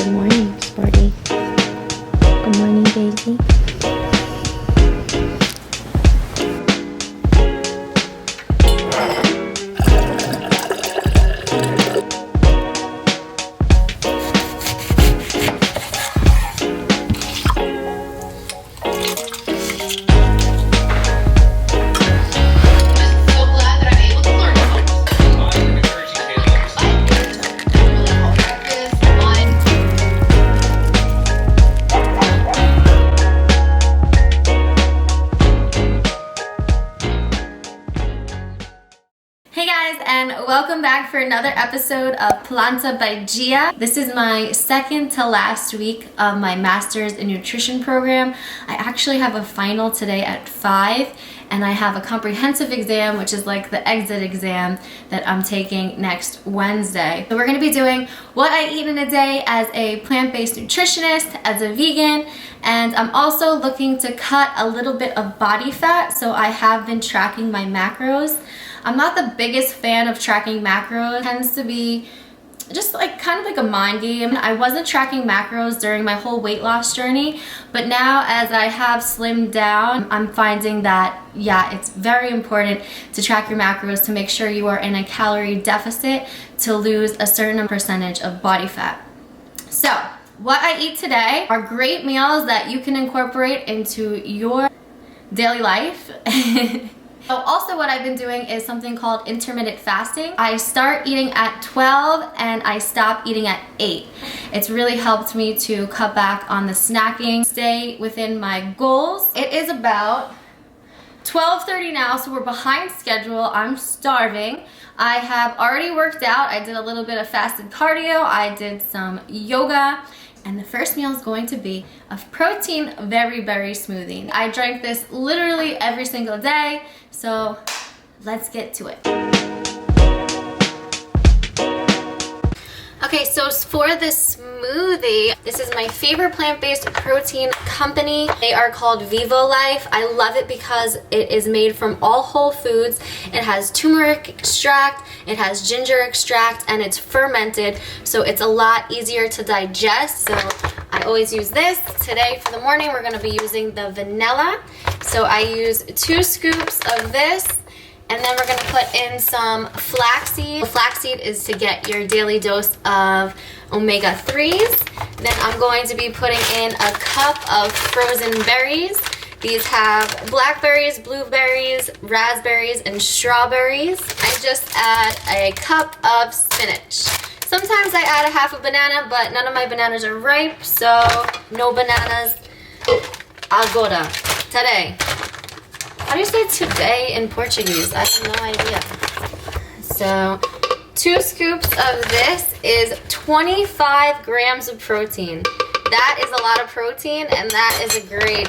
Good morning, Sporty. Good morning, Daisy. Hey guys, and welcome back for another episode of Planta by Gia. This is my second to last week of my master's in nutrition program. I actually have a final today at 5, and I have a comprehensive exam, which is like the exit exam that I'm taking next Wednesday. So we're gonna be doing what I eat in a day as a plant-based nutritionist, as a vegan, and I'm also looking to cut a little bit of body fat, so I have been tracking my macros. I'm not the biggest fan of tracking macros. It tends to be just like kind of like a mind game. I wasn't tracking macros during my whole weight loss journey, but now as I have slimmed down, I'm finding that, yeah, it's very important to track your macros to make sure you are in a calorie deficit to lose a certain percentage of body fat. So, what I eat today are great meals that you can incorporate into your daily life. So also what I've been doing is something called intermittent fasting. I start eating at 12 and I stop eating at 8. It's really helped me to cut back on the snacking, stay within my goals. It is about 12:30 now, so we're behind schedule. I'm starving. I have already worked out. I did a little bit of fasted cardio. I did some yoga. And the first meal is going to be a protein very berry smoothie. I drank this literally every single day, so let's get to it. Okay, so for this smoothie, this is my favorite plant-based protein company. They are called Vivo Life. I love it because it is made from all whole foods. It has turmeric extract, it has ginger extract, and it's fermented, so it's a lot easier to digest. So I always use this. Today for the morning, we're gonna be using the vanilla. So I use 2 scoops of this. And then we're gonna put in some flaxseed. Flaxseed is to get your daily dose of omega-3s. Then I'm going to be putting in a cup of frozen berries. These have blackberries, blueberries, raspberries, and strawberries. I just add a cup of spinach. Sometimes I add a half a banana, but none of my bananas are ripe, so no bananas agora today. How do you say today in Portuguese? I have no idea. So, 2 scoops of this is 25 grams of protein. That is a lot of protein, and that is a great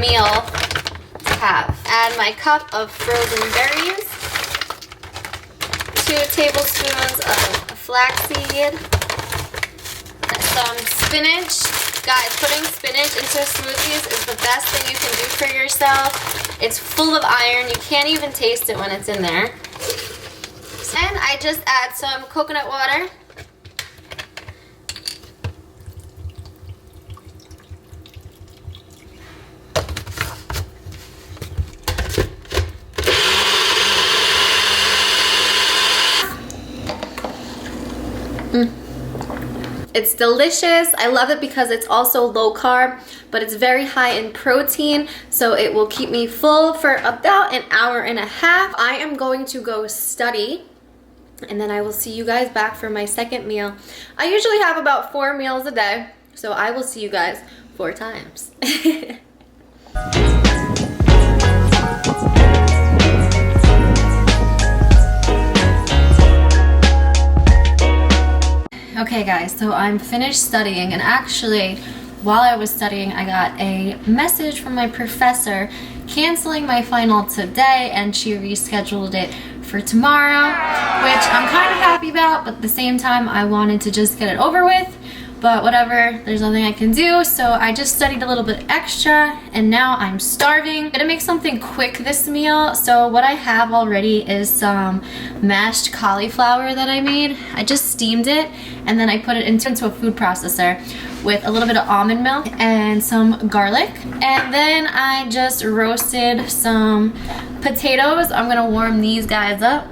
meal to have. Add my cup of frozen berries, 2 tablespoons of flaxseed, some spinach. Guys, putting spinach into smoothies is the best thing you can do for yourself. It's full of iron. You can't even taste it when it's in there. And I just add some coconut water. It's delicious. I love it because it's also low carb, but it's very high in protein, so it will keep me full for about an hour and a half. I am going to go study, and then I will see you guys back for my second meal. I usually have about 4 meals a day, so I will see you guys 4 times. Okay guys, so I'm finished studying, and actually while I was studying I got a message from my professor canceling my final today, and she rescheduled it for tomorrow, which I'm kind of happy about, but at the same time I wanted to just get it over with. but whatever, there's nothing I can do. So I just studied a little bit extra and now I'm starving. I'm gonna make something quick this meal. So what I have already is some mashed cauliflower that I made. I just steamed it and then I put it into a food processor with a little bit of almond milk and some garlic. And then I just roasted some potatoes. I'm gonna warm these guys up.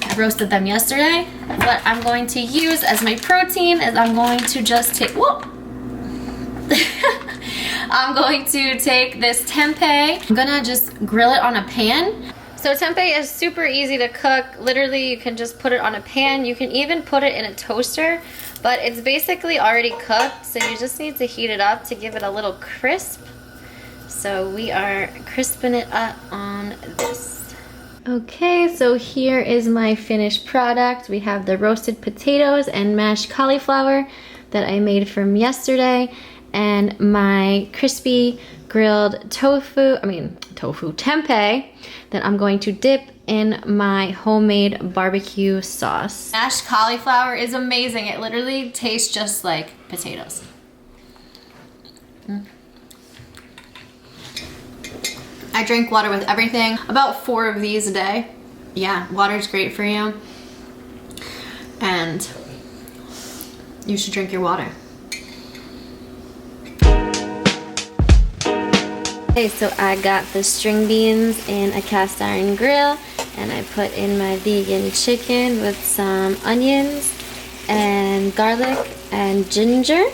I roasted them yesterday. What I'm going to use as my protein is I'm going to just take, whoop. I'm going to take this tempeh. I'm gonna just grill it on a pan. So tempeh is super easy to cook. Literally, you can just put it on a pan. You can even put it in a toaster, but it's basically already cooked. So you just need to heat it up to give it a little crisp. So we are crisping it up on this. Okay, so here is my finished product. We have the roasted potatoes and mashed cauliflower that I made from yesterday, and my crispy grilled tempeh that I'm going to dip in my homemade barbecue sauce. Mashed cauliflower is amazing. It literally tastes just like potatoes. I drink water with everything. About 4 of these a day. Yeah, water's great for you. And you should drink your water. Okay, so I got the string beans in a cast iron grill, and I put in my vegan chicken with some onions and garlic and ginger.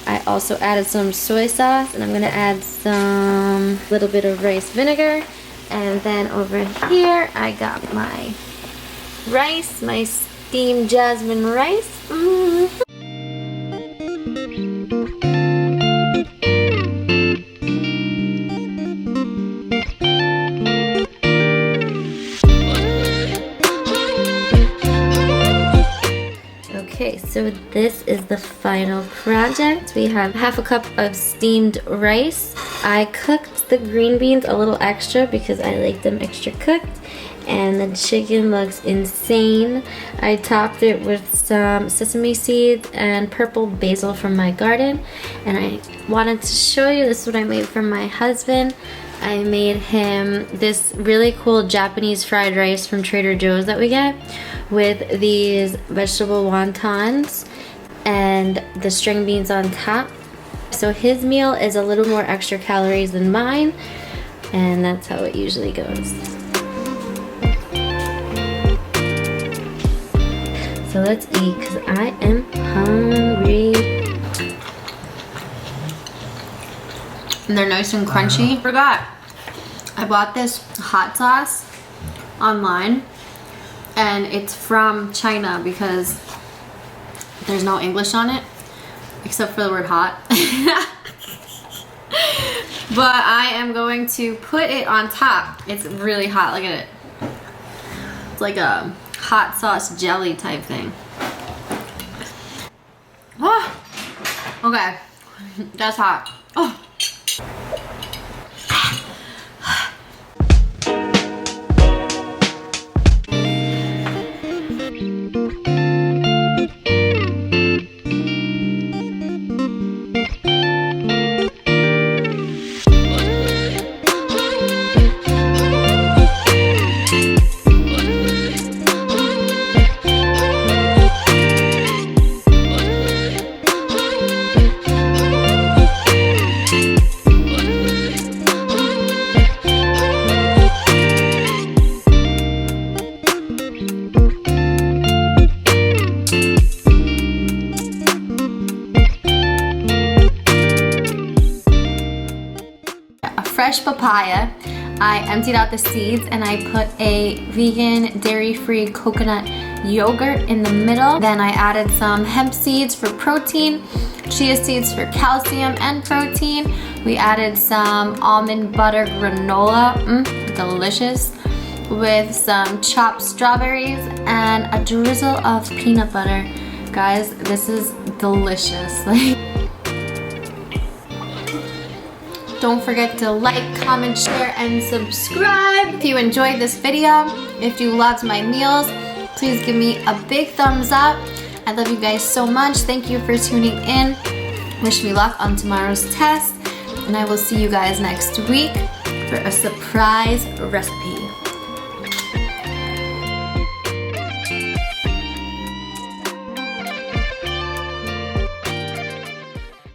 I also added some soy sauce, and I'm gonna add some little bit of rice vinegar. And then over here, I got my rice, my steamed jasmine rice. Okay, so this is the final project. We have half a cup of steamed rice. I cooked the green beans a little extra because I like them extra cooked. And the chicken looks insane. I topped it with some sesame seeds and purple basil from my garden. And I wanted to show you, this is what I made for my husband. I made him this really cool Japanese fried rice from Trader Joe's that we get with these vegetable wontons and the string beans on top. So his meal is a little more extra calories than mine, and that's how it usually goes. So let's eat, because I am hungry. And they're nice and crunchy. Forgot, I bought this hot sauce online, and it's from China because there's no English on it except for the word hot. But I am going to put it on top. It's really hot, look at it. It's like a hot sauce jelly type thing. Oh, okay, that's hot. Oh. Fresh papaya. I emptied out the seeds and I put a vegan dairy-free coconut yogurt in the middle. Then I added some hemp seeds for protein, chia seeds for calcium and protein. We added some almond butter granola, delicious, with some chopped strawberries and a drizzle of peanut butter. Guys, this is delicious. Don't forget to like, comment, share, and subscribe. If you enjoyed this video, if you loved my meals, please give me a big thumbs up. I love you guys so much. Thank you for tuning in. Wish me luck on tomorrow's test. And I will see you guys next week for a surprise recipe.